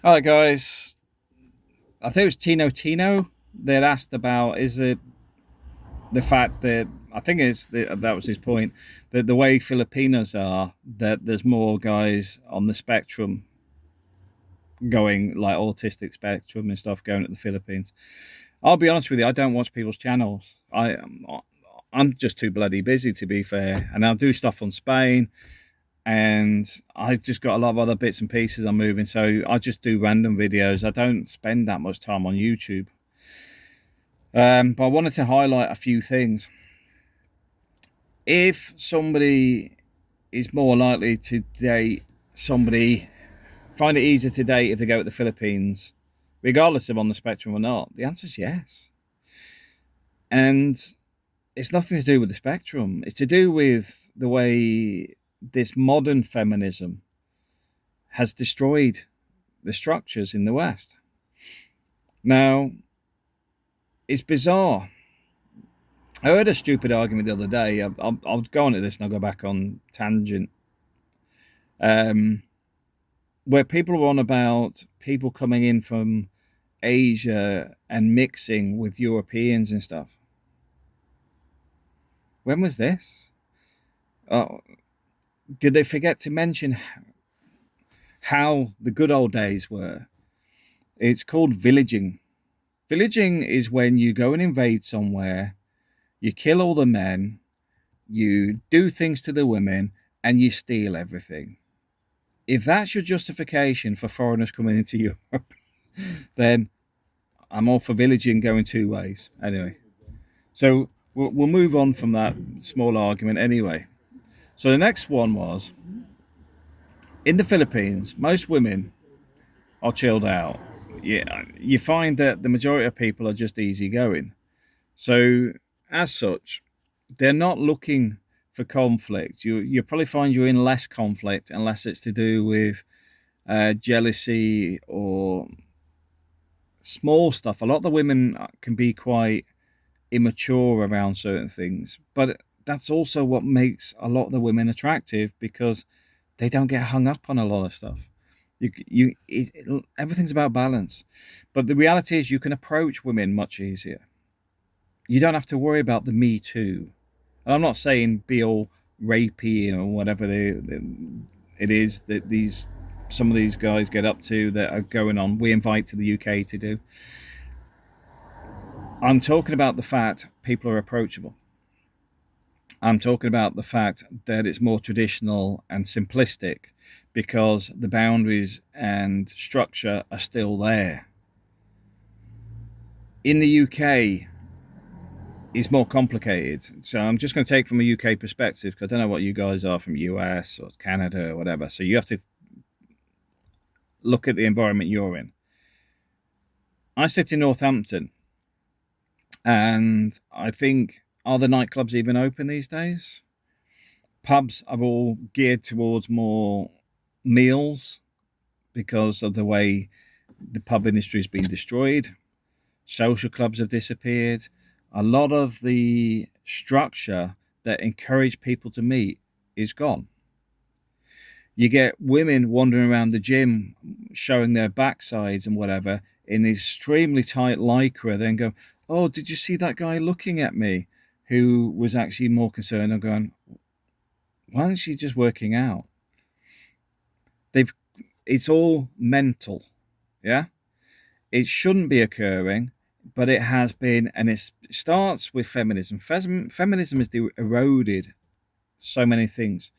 All right, guys. I think it was Tino that asked about is it the fact that I think that was his point, that the way Filipinos are, that there's more guys on the spectrum going like autistic spectrum and stuff going to the Philippines. I'll be honest with you, I don't watch people's channels. I'm just too bloody busy, to be fair, and I'll do stuff on Spain, and I just got a lot of other bits and pieces I'm moving, so I just do random videos. I don't spend that much time on YouTube. But I wanted to highlight a few things. If somebody is more likely to date somebody, find it easier to date if they go to the Philippines, regardless of on the spectrum or not, the answer is yes. And it's nothing to do with the spectrum. It's to do with the way this modern feminism has destroyed the structures in the West. Now, it's bizarre. I heard a stupid argument the other day. I'll go on to this and I'll go back on tangent. Um, where people were on about people coming in from Asia and mixing with Europeans and stuff. When was this? Oh, did they forget to mention how the good old days were? It's called villaging. Villaging is when you go and invade somewhere, you kill all the men, you do things to the women, and you steal everything. If that's your justification for foreigners coming into Europe, then I'm all for villaging going two ways. Anyway, so we'll move on from that small argument anyway. So the next one was in the Philippines, most women are chilled out. Yeah, you find that the majority of people are just easygoing. So as such, they're not looking for conflict. You probably find you're in less conflict unless it's to do with jealousy or small stuff. A lot of the women can be quite immature around certain things, but that's also what makes a lot of the women attractive because they don't get hung up on a lot of stuff. Everything's about balance, but the reality is you can approach women much easier. You don't have to worry about the me too. And I'm not saying be all rapey or whatever it is that these some of these guys get up to that are going on. We invite to the UK to do. I'm talking about the fact people are approachable. I'm talking about the fact that it's more traditional and simplistic because the boundaries and structure are still there. In the UK, it's more complicated. So I'm just going to take from a UK perspective because I don't know what you guys are from US or Canada or whatever. So you have to look at the environment you're in. I sit in Northampton, and I think, are the nightclubs even open these days? Pubs are all geared towards more meals because of the way the pub industry has been destroyed. Social clubs have disappeared. A lot of the structure that encouraged people to meet is gone. You get women wandering around the gym showing their backsides and whatever in extremely tight lycra, then go, oh, did you see that guy looking at me? Who was actually more concerned of going, why aren't she just working out? It's all mental, yeah? It shouldn't be occurring, but it has been, and it starts with feminism. Feminism has eroded so many things.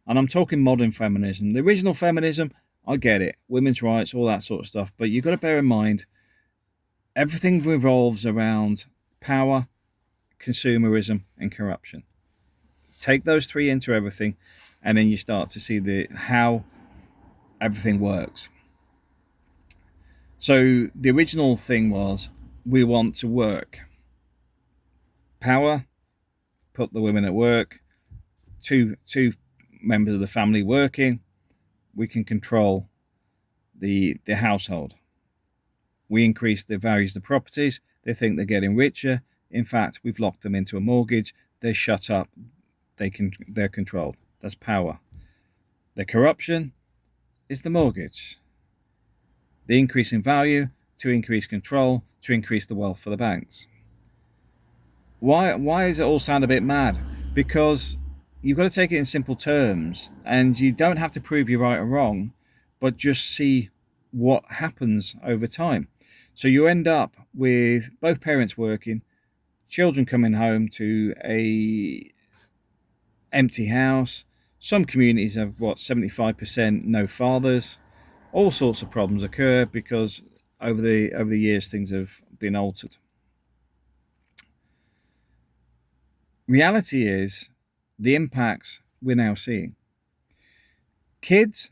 And I'm talking modern feminism. The original feminism, I get it, women's rights, all that sort of stuff. But you've got to bear in mind, everything revolves around power, consumerism, and corruption. Take those three into everything, and then you start to see how everything works. So the original thing was, we want to work. Power, put the women at work. Two members of the family working, we can control the household. We increase the values of the properties. They think they're getting richer. In fact, we've locked them into a mortgage. They shut up. They're controlled. That's power. The corruption is the mortgage. The increase in value to increase control to increase the wealth for the banks. Why does it all sound a bit mad? Because you've got to take it in simple terms, and you don't have to prove you're right or wrong, but just see what happens over time. So you end up with both parents working, children coming home to a empty house. Some communities have 75% no fathers. All sorts of problems occur because over the years things have been altered. Reality is the impacts we're now seeing. Kids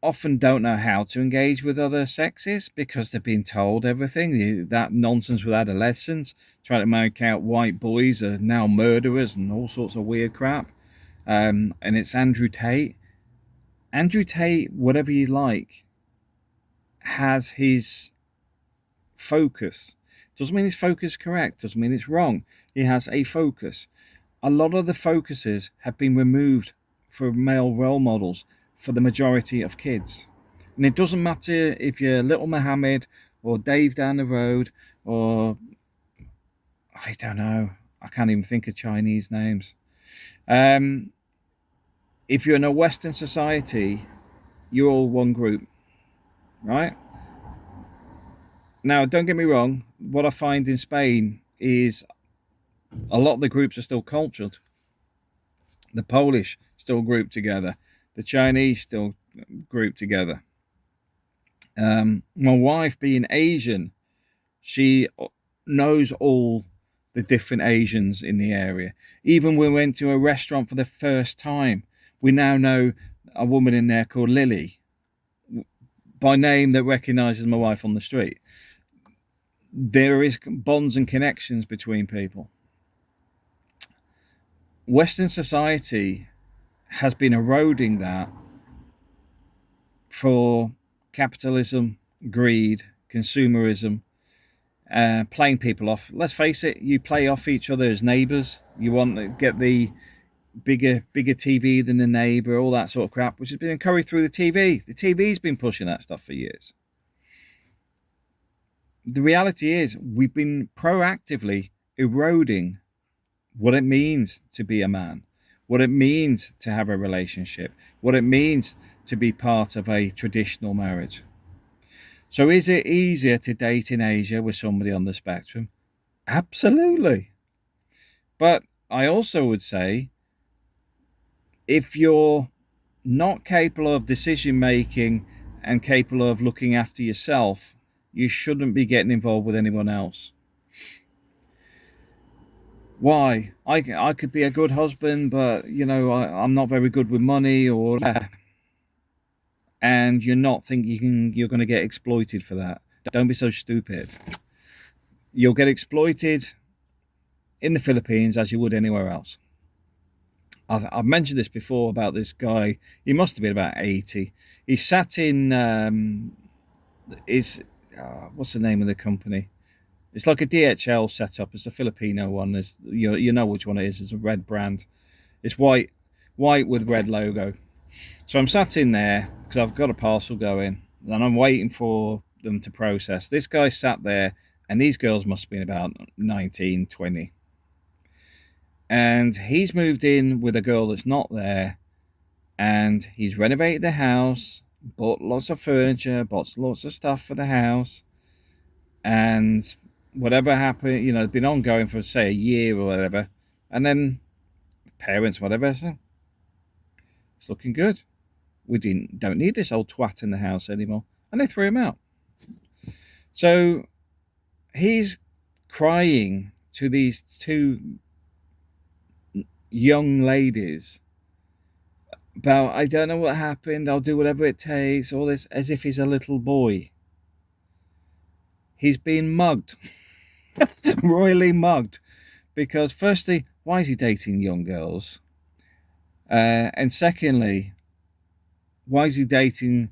often don't know how to engage with other sexes because they've been told everything. That nonsense with adolescents, trying to make out white boys are now murderers and all sorts of weird crap. And it's Andrew Tate. Andrew Tate, whatever you like, has his focus. Doesn't mean his focus is correct, doesn't mean it's wrong. He has a focus. A lot of the focuses have been removed for male role models for the majority of kids. And it doesn't matter if you're Little Muhammad or Dave down the road or I don't know, I can't even think of Chinese names. If you're in a Western society, you're all one group, right? Now, don't get me wrong, what I find in Spain is a lot of the groups are still cultured. The Polish still grouped together, the Chinese still grouped together. My wife, being Asian, she knows all the different Asians in the area. Even when we went to a restaurant for the first time, we now know a woman in there called Lily by name that recognizes my wife on the street. There is bonds and connections between people. Western society has been eroding that for capitalism, greed, consumerism, playing people off. Let's face it, you play off each other as neighbours. You want to get the bigger TV than the neighbour, all that sort of crap, which has been encouraged through the TV. The TV's been pushing that stuff for years. The reality is we've been proactively eroding what it means to be a man, what it means to have a relationship, what it means to be part of a traditional marriage. So is it easier to date in Asia with somebody on the spectrum? Absolutely. But I also would say if you're not capable of decision making and capable of looking after yourself, you shouldn't be getting involved with anyone else. Why? I could be a good husband, but I'm not very good with money, or and you're not thinking you're going to get exploited for that. Don't be so stupid. You'll get exploited in the Philippines as you would anywhere else. I've mentioned this before about this guy. He must have been about 80. He sat in what's the name of the company? It's like a DHL setup. It's a Filipino one. There's, you know which one it is. It's a red brand. It's white with red logo. So I'm sat in there because I've got a parcel going and I'm waiting for them to process. This guy sat there, and these girls must have been about 19, 20. And he's moved in with a girl that's not there, and he's renovated the house, bought lots of furniture, bought lots of stuff for the house, and whatever happened, it's been ongoing for say a year or whatever, and then parents, whatever, so it's looking good. We don't need this old twat in the house anymore, and they threw him out. So he's crying to these two young ladies about, I don't know what happened, I'll do whatever it takes, all this, as if he's a little boy. He's been mugged, royally mugged, because firstly, why is he dating young girls? And secondly, why is he dating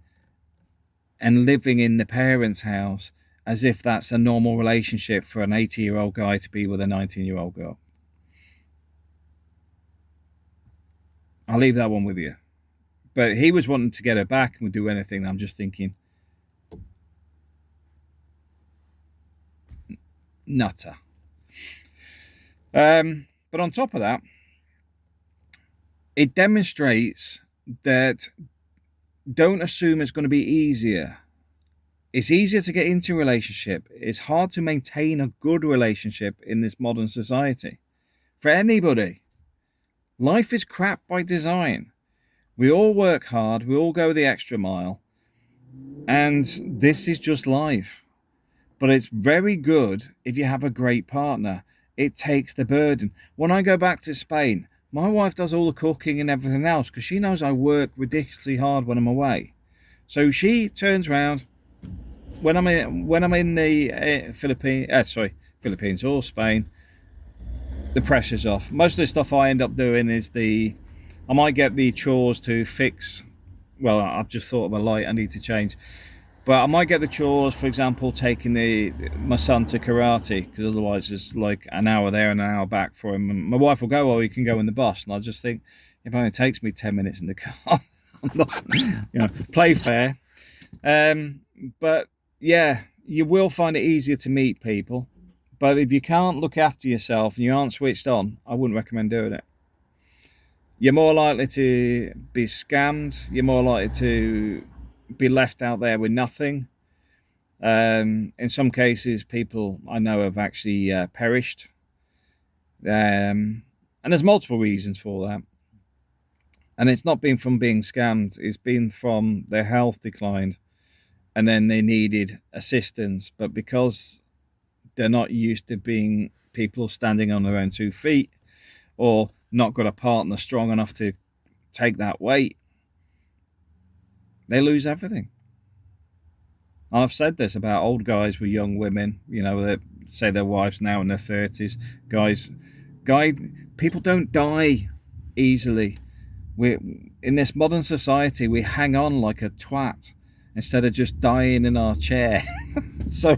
and living in the parents' house as if that's a normal relationship for an 80-year-old guy to be with a 19-year-old girl? I'll leave that one with you. But he was wanting to get her back and would do anything. I'm just thinking, nutter. But on top of that, it demonstrates that don't assume it's going to be easier. It's easier to get into a relationship. It's hard to maintain a good relationship in this modern society. For anybody, life is crap by design. We all work hard, we all go the extra mile, and this is just life. But it's very good if you have a great partner. It takes the burden. When I go back to Spain, my wife does all the cooking and everything else because she knows I work ridiculously hard when I'm away. So she turns around when I'm in the Philippines or Spain. The pressure's off. Most of the stuff I end up doing is I might get the chores to fix. Well, I've just thought of a light I need to change. But I might get the chores, for example, taking my son to karate, because otherwise it's like an hour there and an hour back for him. And my wife will go, "Well, you can go in the bus," and I just think, if it only takes me 10 minutes in the car, I'm not, play fair. But yeah, you will find it easier to meet people. But if you can't look after yourself and you aren't switched on, I wouldn't recommend doing it. You're more likely to be scammed. You're more likely to be left out there with nothing. In some cases, people I know have actually perished. And there's multiple reasons for that. And it's not been from being scammed, it's been from their health declined and then they needed assistance. But because they're not used to being people standing on their own 2 feet or not got a partner strong enough to take that weight, they lose everything. I've said this about old guys with young women, that say their wives now in their 30s. People don't die easily. In this modern society, we hang on like a twat instead of just dying in our chair. So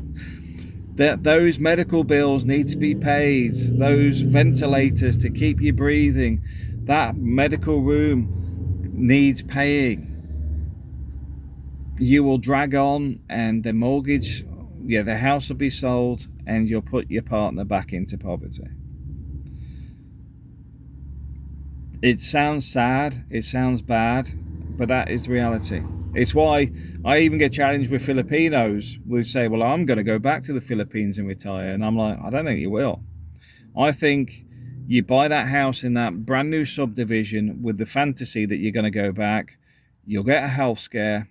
those medical bills need to be paid, those ventilators to keep you breathing, that medical room needs paying. You will drag on and the mortgage, the house will be sold and you'll put your partner back into poverty. It sounds sad, it sounds bad, but that is reality. It's why I even get challenged with Filipinos who say, well, I'm going to go back to the Philippines and retire. And I'm like, I don't think you will. I think you buy that house in that brand new subdivision with the fantasy that you're going to go back, you'll get a health scare,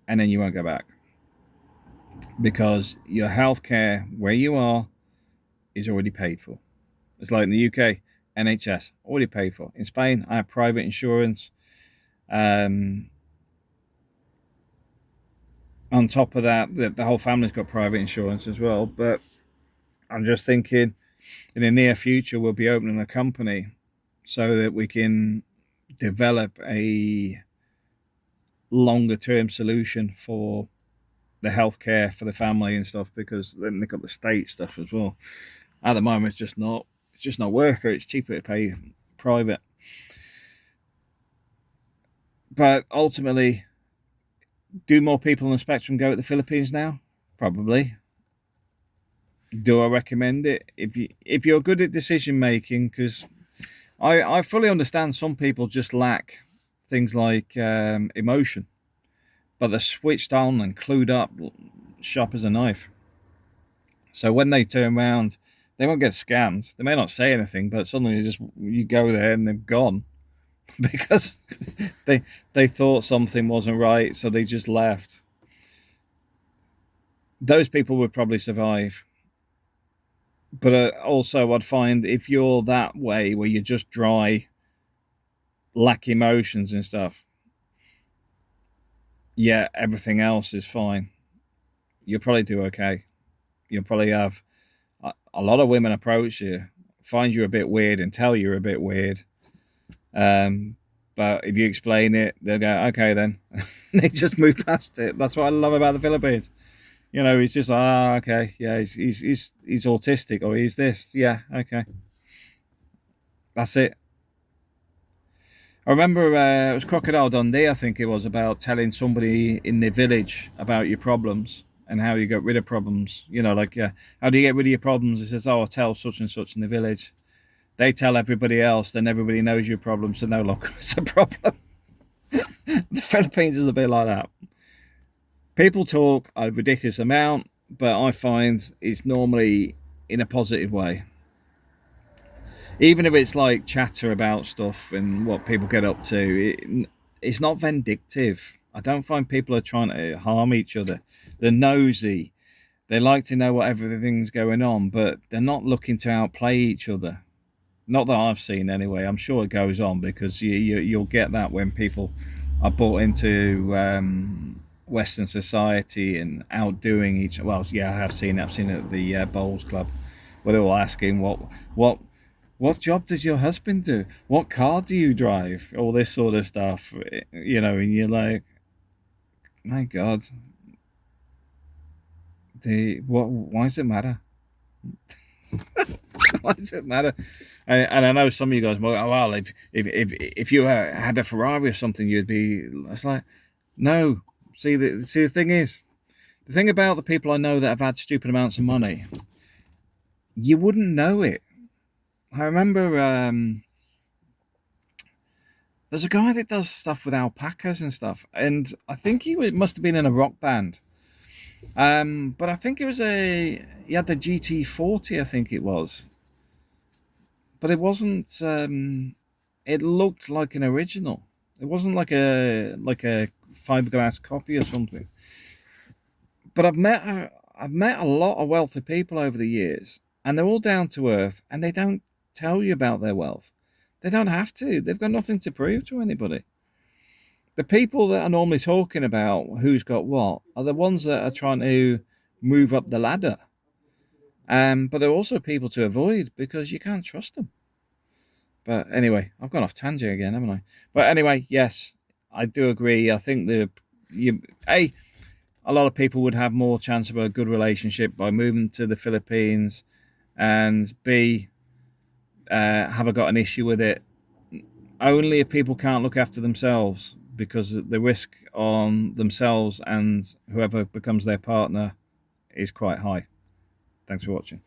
and then you won't go back. Because your healthcare where you are is already paid for. It's like in the UK, NHS, already paid for. In Spain, I have private insurance. On top of that, the whole family's got private insurance as well. But I'm just thinking in the near future, we'll be opening a company so that we can develop a longer term solution for the healthcare for the family and stuff, because then they've got the state stuff as well. At the moment, it's just not worth it. It's cheaper to pay private. But ultimately, do more people on the spectrum go to the Philippines now? Probably. Do I recommend it? If you're good at decision making, because I fully understand some people just lack things like emotion, but they're switched on and clued up, sharp as a knife. So when they turn around, they won't get scammed. They may not say anything, but suddenly you go there and they're gone because they thought something wasn't right, so they just left. Those people would probably survive. But also, I'd find if you're that way, where you're just dry, lack emotions and stuff, yeah, everything else is fine. You'll probably do okay. You'll probably have a lot of women approach you, find you a bit weird and tell you're a bit weird. But if you explain it, they'll go, okay then. They just move past it. That's what I love about the Philippines. He's just like, okay, yeah, he's autistic, or he's this, yeah, okay. That's it. I remember it was Crocodile Dundee, I think it was, about telling somebody in the village about your problems, and how you get rid of problems. You know, like how do you get rid of your problems? It says, oh, I'll tell such and such in the village. They tell everybody else, then everybody knows your problem, so no longer it's a problem. The Philippines is a bit like that. People talk a ridiculous amount, but I find it's normally in a positive way. Even if it's like chatter about stuff and what people get up to, it's not vindictive. I don't find people are trying to harm each other. They're nosy. They like to know what everything's going on, but they're not looking to outplay each other. Not that I've seen anyway. I'm sure it goes on because you'll get that when people are brought into Western society and outdoing each. Well, yeah, I have seen it. I've seen it at the bowls club, where they're all asking what what job does your husband do? What car do you drive? All this sort of stuff, you know. And you're like, my God, what? Why does it matter? Why does it matter? And I know some of you guys might, oh, well, if you had a Ferrari or something, you'd be. It's like, no. See the thing is, the thing about the people I know that have had stupid amounts of money, you wouldn't know it. I remember there's a guy that does stuff with alpacas and stuff, and I think must have been in a rock band. But I think he had the GT40, I think it was, but it wasn't. It looked like an original. It wasn't like a fiberglass copy or something. But I've met a lot of wealthy people over the years, and they're all down to earth, and they don't tell you about their wealth. They don't have to. They've got nothing to prove to anybody. The people that are normally talking about who's got what are the ones that are trying to move up the ladder. But they're also people to avoid because you can't trust them. But anyway, I've gone off tangent again, haven't I? But anyway, yes, I do agree. I think a lot of people would have more chance of a good relationship by moving to the Philippines, and B, have I got an issue with it? Only if people can't look after themselves, because the risk on themselves and whoever becomes their partner is quite high. Thanks for watching.